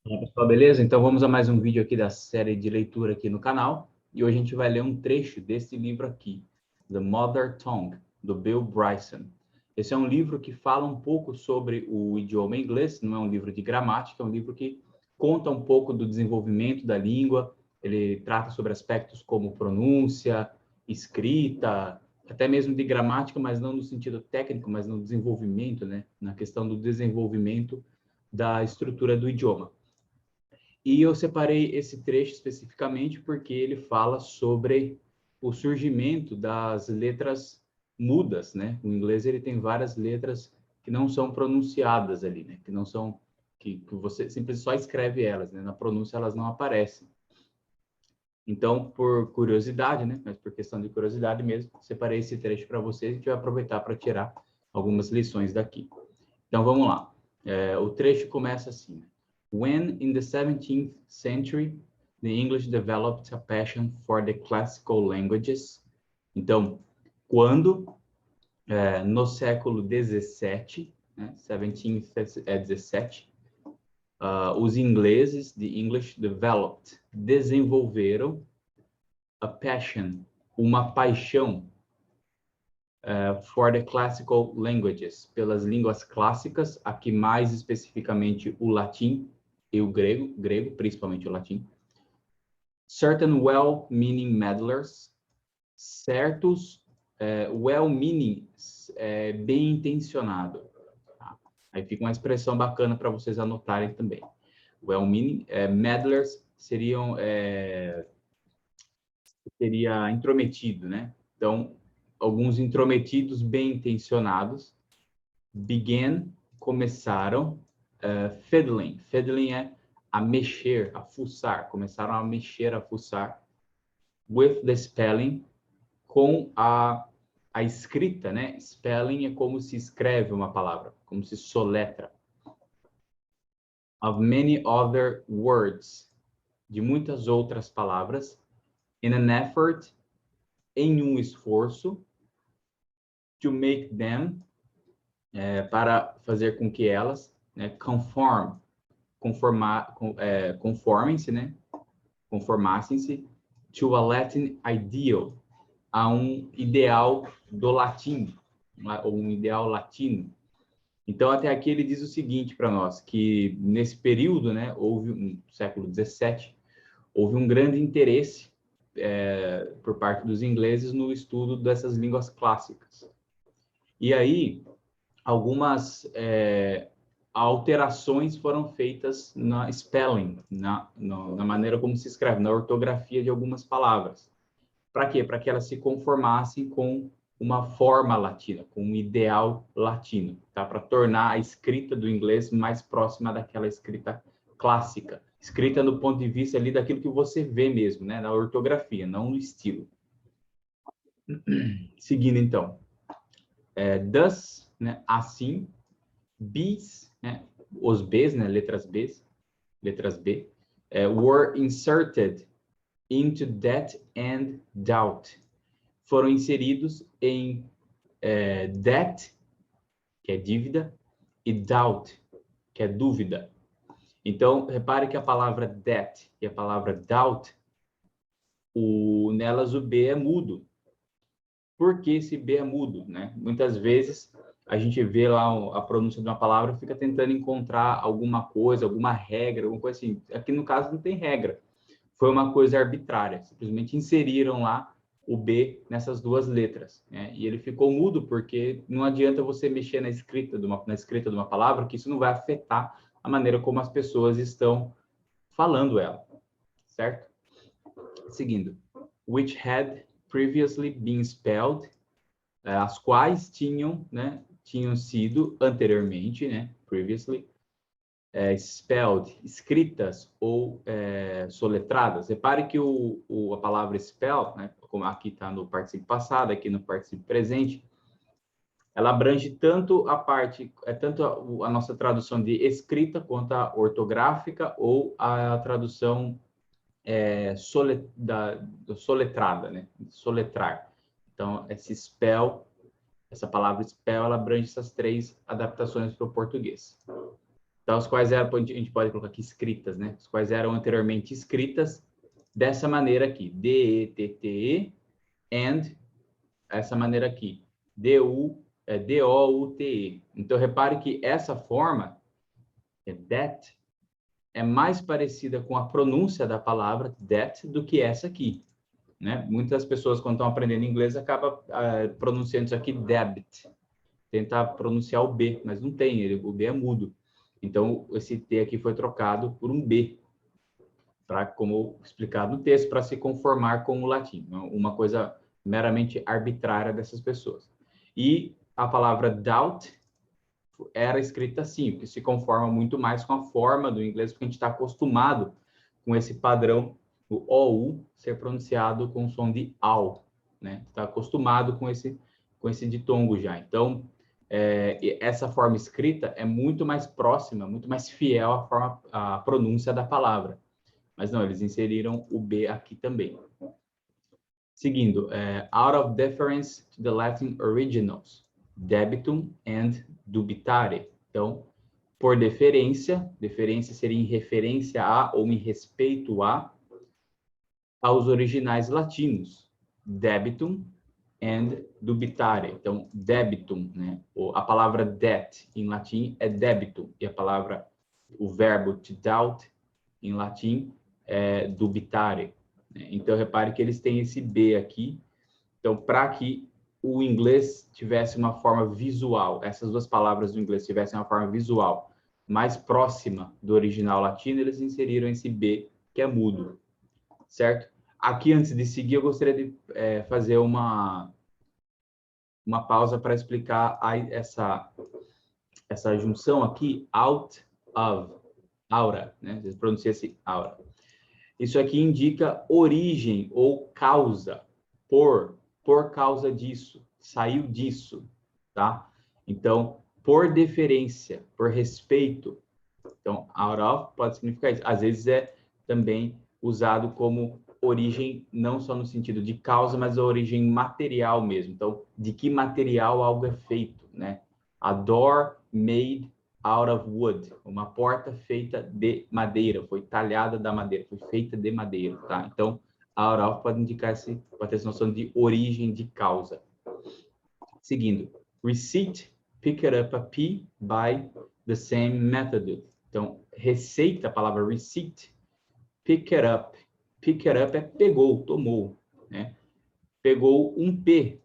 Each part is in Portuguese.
Olá, pessoal, beleza? Então vamos a mais um vídeo aqui da série de leitura aqui no canal. E hoje a gente vai ler um trecho desse livro aqui, The Mother Tongue, do Bill Bryson. Esse é um livro que fala um pouco sobre o idioma inglês, não é um livro de gramática, é um livro que conta um pouco do desenvolvimento da língua. Ele trata sobre aspectos como pronúncia, escrita, até mesmo de gramática, mas não no sentido técnico, mas no desenvolvimento, né? Na questão do desenvolvimento da estrutura do idioma. E eu separei esse trecho especificamente porque ele fala sobre o surgimento das letras mudas, né? O inglês ele tem várias letras que não são pronunciadas ali, né? Que não são que você simplesmente só escreve elas, né? Na pronúncia elas não aparecem. Então, por curiosidade, né? Mas por questão de curiosidade mesmo, separei esse trecho para vocês e a gente vai aproveitar para tirar algumas lições daqui. Então, vamos lá. O trecho começa assim. When in the 17th century, the English developed a passion for the classical languages. Então, quando no século 17, né, 17th é 17, os ingleses de English developed, desenvolveram a passion, uma paixão for the classical languages, pelas línguas clássicas, aqui mais especificamente o latim e o grego, principalmente o latim. Certain well-meaning meddlers, certos well-meaning, bem intencionado. Tá? Aí fica uma expressão bacana para vocês anotarem também. Well-meaning, meddlers seria intrometido, né? Então, alguns intrometidos bem intencionados began, começaram, fiddling. Fiddling é a mexer, a fuçar. Começaram a mexer, a fuçar. With the spelling, com a escrita, né? Spelling é como se escreve uma palavra, como se soletra. Of many other words, de muitas outras palavras. In an effort, em um esforço. To make them, para fazer com que elas, né, conformem-se, né? Conformassem-se to a Latin ideal, a um ideal do latim, ou um ideal latino. Então, até aqui ele diz o seguinte para nós, que nesse período, né, houve, no século XVII, houve um grande interesse por parte dos ingleses no estudo dessas línguas clássicas. E aí, algumas alterações foram feitas na spelling, na maneira como se escreve, na ortografia de algumas palavras. Para quê? Para que elas se conformassem com uma forma latina, com um ideal latino, tá? Para tornar a escrita do inglês mais próxima daquela escrita clássica, escrita do ponto de vista ali daquilo que você vê mesmo, né? Na ortografia, não no estilo. Seguindo então, thus, né? Assim, B's, né? Os B's, né? Letras B, were inserted into that and doubt. Foram inseridos em debt, que é dívida, e doubt, que é dúvida. Então, repare que a palavra debt e a palavra doubt, nelas o B é mudo. Por que esse B é mudo, né? Muitas vezes a gente vê lá a pronúncia de uma palavra e fica tentando encontrar alguma coisa, alguma regra, alguma coisa assim. Aqui no caso não tem regra. Foi uma coisa arbitrária. Simplesmente inseriram lá o B nessas duas letras, né? E ele ficou mudo porque não adianta você mexer na escrita de uma palavra, que isso não vai afetar a maneira como as pessoas estão falando ela, certo? Seguindo, which had previously been spelled, as quais tinham sido anteriormente, né, previously, spelled, escritas ou soletradas. Repare que a palavra spell, né, como aqui está no particípio passado, aqui no particípio presente, ela abrange tanto tanto a nossa tradução de escrita quanto a ortográfica ou a tradução soletrada, né? Soletrar. Então, essa palavra spell, ela abrange essas três adaptações para o português. Então, as quais eram, a gente pode colocar aqui escritas, né? As quais eram anteriormente escritas dessa maneira aqui, D-E-T-T-E, and, essa maneira aqui, D-O-U-T-E. Então, repare que essa forma, that, é mais parecida com a pronúncia da palavra that do que essa aqui, né? Muitas pessoas, quando estão aprendendo inglês, acabam pronunciando isso aqui debit, tentar pronunciar o B, mas não tem, o B é mudo. Então, esse T aqui foi trocado por um B, como explicado no texto, para se conformar com o latim. Uma coisa meramente arbitrária dessas pessoas. E a palavra doubt era escrita assim, que se conforma muito mais com a forma do inglês, porque a gente está acostumado com esse padrão, o OU, ser pronunciado com o som de AU, né? Está acostumado com esse ditongo já. Então, essa forma escrita é muito mais próxima, muito mais fiel à pronúncia da palavra. Mas não, eles inseriram o B aqui também. Seguindo, out of deference to the Latin originals, debitum and dubitare. Então, por deferência, deferência seria em referência a ou em respeito aos originais latinos, debitum and dubitare. Então, debitum, né? A palavra debt em latim é debitum, e o verbo to doubt em latim é dubitare. Então, repare que eles têm esse B aqui. Então, para que o inglês tivesse uma forma visual, essas duas palavras do inglês tivessem uma forma visual mais próxima do original latino, eles inseriram esse B, que é mudo, certo? Aqui, antes de seguir, eu gostaria de fazer uma pausa para explicar essa junção aqui, out of, aura, né? Você pronuncia-se aura. Isso aqui indica origem ou causa, por causa disso, saiu disso, tá? Então, por deferência, por respeito. Então, out of pode significar isso. Às vezes é também usado como origem, não só no sentido de causa, mas a origem material mesmo. Então, de que material algo é feito, né? A door made out of wood, uma porta feita de madeira, foi talhada da madeira, foi feita de madeira, tá? Então, out of pode indicar pode ter essa noção de origem, de causa. Seguindo, receipt, pick it up a P by the same method. Então, receita, a palavra receipt, pick it up. Pick it up é pegou, tomou, né? Pegou um P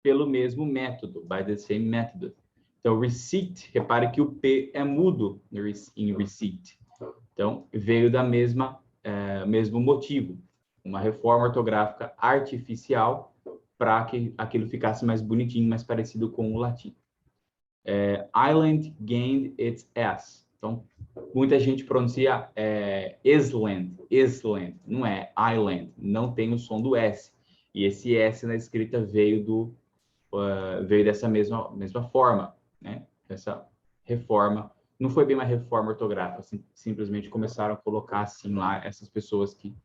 pelo mesmo método, by the same method. Então, receipt, repare que o P é mudo em receipt. Então, veio da mesmo motivo, uma reforma ortográfica artificial para que aquilo ficasse mais bonitinho, mais parecido com o latim. Island gained its S. Então, muita gente pronuncia island, não é island, não tem o som do S. E esse S na escrita veio dessa mesma forma, né? Essa reforma, não foi bem uma reforma ortográfica, simplesmente começaram a colocar assim lá essas pessoas que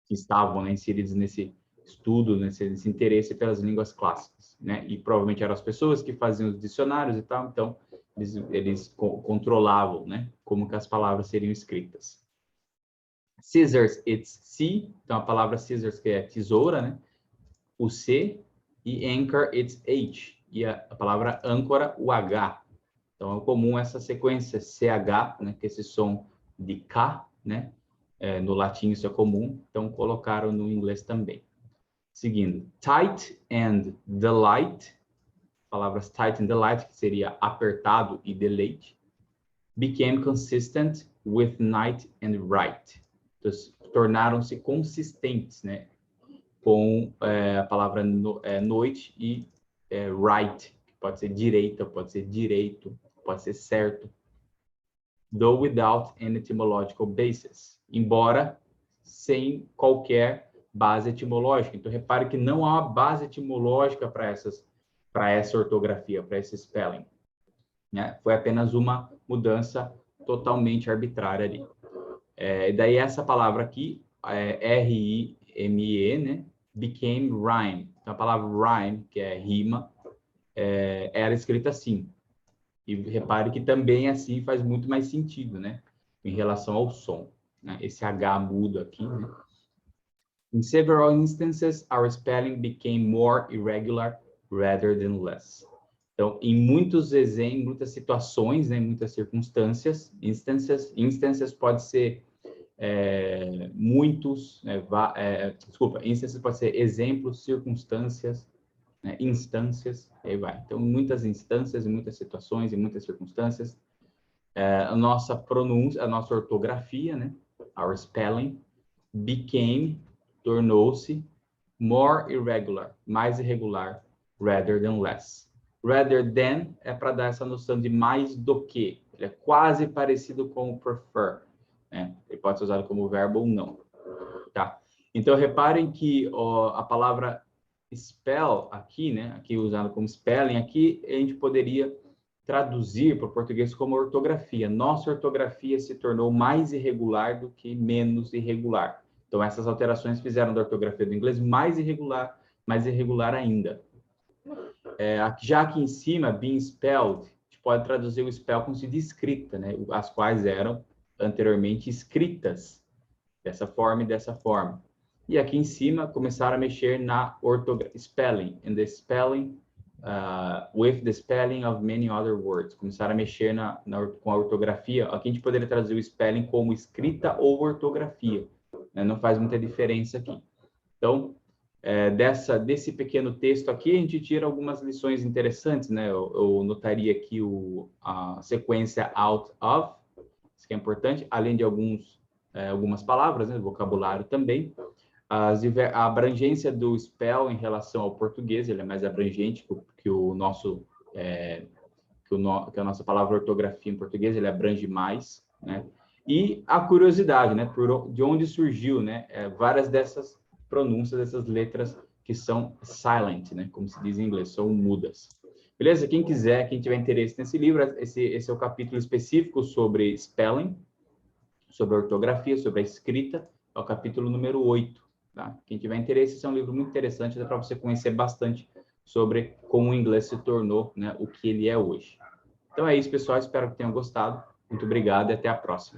estavam, né, inseridas nesse estudo, nesse interesse pelas línguas clássicas, né? E provavelmente eram as pessoas que faziam os dicionários e tal, então eles controlavam, né, como que as palavras seriam escritas. Scissors, it's C, então a palavra scissors, que é tesoura, né? O C, e anchor, it's H, e a palavra âncora, o H. Então é comum essa sequência CH, né, que é esse som de K, né? No latim isso é comum, então colocaram no inglês também. Seguindo, tight and delight, palavras tight and delight, que seria apertado e deleite, became consistent with night and right. Então, tornaram-se consistentes, né, com a palavra noite e right, que pode ser direita, pode ser direito, pode ser certo. Though without an etymological basis, embora sem qualquer base etimológica. Então, repare que não há uma base etimológica para essa ortografia, para esse spelling, né? Foi apenas uma mudança totalmente arbitrária ali. E daí essa palavra aqui, R-I-M-E, né? Became rhyme. Então, a palavra rhyme, que é rima, era escrita assim. E repare que também assim faz muito mais sentido, né? Em relação ao som, né? Esse H mudo aqui, né? In several instances, our spelling became more irregular rather than less. Então, em muitos exemplos, muitas situações, né, muitas circunstâncias, instances pode ser muitos, instances pode ser exemplos, circunstâncias, né, instâncias, aí vai. Então, muitas instâncias, muitas situações e muitas circunstâncias. A nossa pronúncia, a nossa ortografia, né, our spelling, became, tornou-se, more irregular, mais irregular, rather than less. Rather than é para dar essa noção de mais do que. Ele é quase parecido com o prefer, né? Ele pode ser usado como verbo ou não, tá? Então, reparem que a palavra spell aqui, né? Aqui usado como spelling, aqui a gente poderia traduzir para o português como ortografia. Nossa ortografia se tornou mais irregular do que menos irregular. Então, essas alterações fizeram da ortografia do inglês mais irregular ainda. Já aqui em cima, being spelled, a gente pode traduzir o spell como se de escrita, né? As quais eram anteriormente escritas dessa forma e dessa forma. E aqui em cima, começaram a mexer na spelling, and the spelling, with the spelling of many other words. Começaram a mexer com a ortografia. Aqui a gente poderia traduzir o spelling como escrita ou ortografia, né? Não faz muita diferença aqui. Então, desse pequeno texto aqui, a gente tira algumas lições interessantes, né? Eu notaria aqui a sequência out of, isso que é importante, além de algumas palavras, né? Vocabulário também. A abrangência do spell em relação ao português, ele é mais abrangente que a nossa palavra ortografia em português, ele abrange mais, né? E a curiosidade, né? De onde surgiu, né? Várias dessas pronúncias, dessas letras que são silent, né? Como se diz em inglês, são mudas. Beleza? Quem tiver interesse nesse livro, esse é o capítulo específico sobre spelling, sobre a ortografia, sobre a escrita, é o capítulo número 8. Tá? Quem tiver interesse, esse é um livro muito interessante, dá para você conhecer bastante sobre como o inglês se tornou, né, o que ele é hoje. Então é isso, pessoal. Espero que tenham gostado. Muito obrigado e até a próxima.